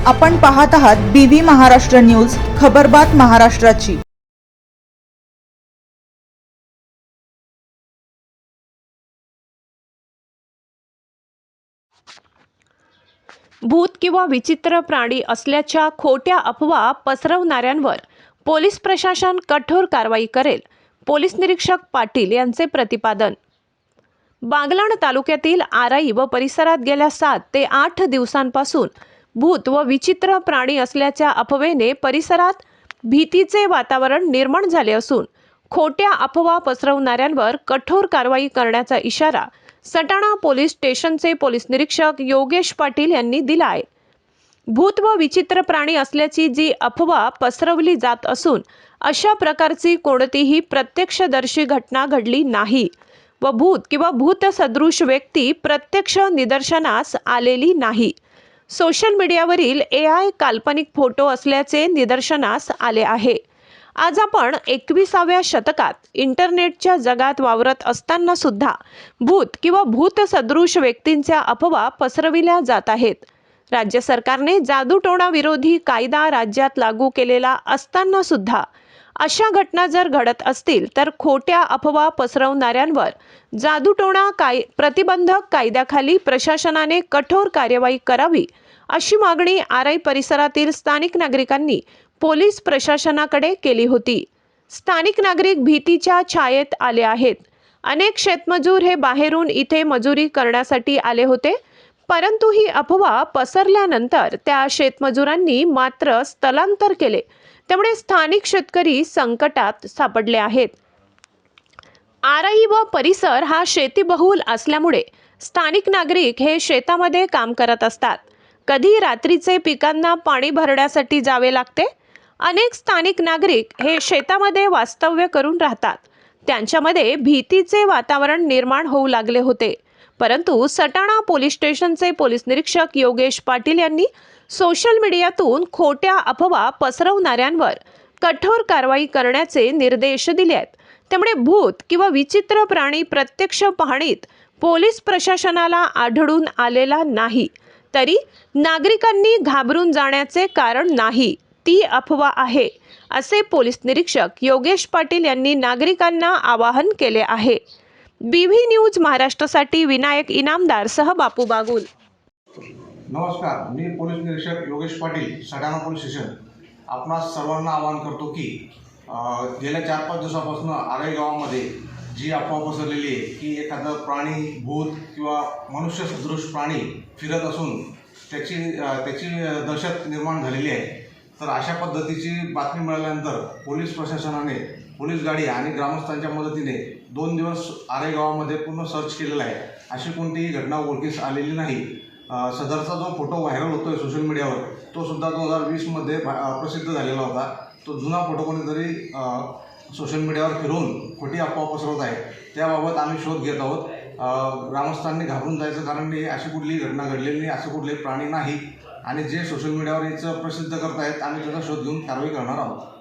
आपण पाहत आहात BV महाराष्ट्र न्यूज, खबरबात महाराष्ट्राची। भूत किंवा विचित्र प्राणी असल्याच्या खोट्या अफवा पसरवणाऱ्यांवर पोलीस प्रशासन कठोर कारवाई करेल, पोलीस निरीक्षक पाटील यांचे प्रतिपादन। बागलाण तालुक्यातील आराई व परिसरात गेल्या 7 ते 8 दिवसांपासून भूत व विचित्र प्राणी असल्याच्या अफवेने परिसरात भीतीचे वातावरण निर्माण झाले असून खोट्या अफवा पसरवणाऱ्यांवर कठोर कारवाई करण्याचा इशारा सटाणा पोलीस स्टेशनचे पोलीस निरीक्षक योगेश पाटील यांनी दिला आहे। भूत व विचित्र प्राणी असल्याची जी अफवा पसरवली जात असून अशा प्रकारची कोणतीही प्रत्यक्षदर्शी घटना घडली नाही व भूत किंवा भूतसदृश व्यक्ती प्रत्यक्ष निदर्शनास आलेली नाही। सोशल मीडियावरील AI काल्पनिक फोटो असल्याचे निदर्शनास आले आहे। आज आपण 21व्या शतकात इंटरनेटच्या जगात वावरत असताना सुद्धा भूत किंवा भूतसदृश व्यक्तींच्या अफवा पसरविल्या जात आहेत। राज्य सरकारने जादूटोणा विरोधी कायदा राज्यात लागू केलेला असताना सुद्धा अशा घटना जर घडत असतील तर खोट्या अफवा पसरवणाऱ्यांवर जादूटोणा प्रतिबंधक कायद्याखाली प्रशासनाने कठोर कार्यवाही करावी अशी मागणी आराई परिसरातील स्थानिक नागरिकांनी पोलीस प्रशासनाकडे केली होती। स्थानिक नागरिक भीतीच्या छायेत आले आहेत। अनेक शेतमजूर हे बाहेरून इथे मजुरी करण्यासाठी आले होते, परंतु ही अफवा पसरल्यानंतर त्या शेतमजुरांनी मात्र स्थलांतर केले, त्यामुळे स्थानिक शेतकरी संकटात सापडले आहेत। आराई व परिसर हा शेतीबहुल असल्यामुळे स्थानिक नागरिक हे शेतामध्ये काम करत असतात। कधी रात्रीचे पिकांना पाणी भरण्यासाठी जावे लागते। अनेक स्थानिक नागरिक हे शेतामध्ये वास्तव्य करून राहतात। त्यांच्यामध्ये भीतीचे वातावरण निर्माण होऊ लागले होते, परंतु सटाणा पोलीस स्टेशनचे पोलीस निरीक्षक योगेश पाटील यांनी सोशल मीडियातून खोट्या अफवा पसरवणाऱ्यांवर कठोर कारवाई करण्याचे निर्देश दिले आहेत। त्यामुळे भूत किंवा विचित्र प्राणी प्रत्यक्ष पाहणीत पोलीस प्रशासनाला आढळून आलेला नाही, तरी नागरिकांनी घाबरून जाण्याचे कारण नाही, ती अफवा आहे, असे पोलीस निरीक्षक योगेश पाटील यांनी नागरिकांना आवाहन केले आहे। BV न्यूज महाराष्ट्रासाठी विनायक इनामदार सह बापू बागुल। नमस्कार, मी पोलीस निरीक्षक योगेश पाटील, सटाणा पोलीस स्टेशन। आपणा सर्वांना आवाहन करतो की गेल्या 4-5 दिवसापासून आराई गावामध्ये जी अफवा पसरलेली आहे की एखादा प्राणी, भूत किंवा मनुष्य सदृश प्राणी फिरत असून त्याची दहशत निर्माण झालेली आहे। तर अशा पद्धतीची बातमी मिळाल्यानंतर पोलीस प्रशासनाने पोलीस गाडी आणि ग्रामस्थांच्या मदतीने 2 दिवस आराई गावामध्ये पूर्ण सर्च केलेला आहे। अशी कोणतीही घटना उघडकीस आलेली नाही। सदरचा जो फोटो व्हायरल होतोय सोशल मीडियावर तो सुद्धा 2020 मध्ये प्रसिद्ध झालेला होता। तो जुना फोटो कोणीतरी सोशल मीडियावर फिरवून खोटी अफवा पसरवत आहे, त्याबाबत आम्ही शोध घेत आहोत। ग्रामस्थांनी घाबरून जायचं कारण नाही, अशी कुठलीही घटना घडलेली नाही, असे कुठलेही प्राणी नाही आणि जे सोशल मीडियावर याचं प्रसिद्ध करत आहेत आम्ही त्याचा शोध घेऊन कारवाई करणार आहोत।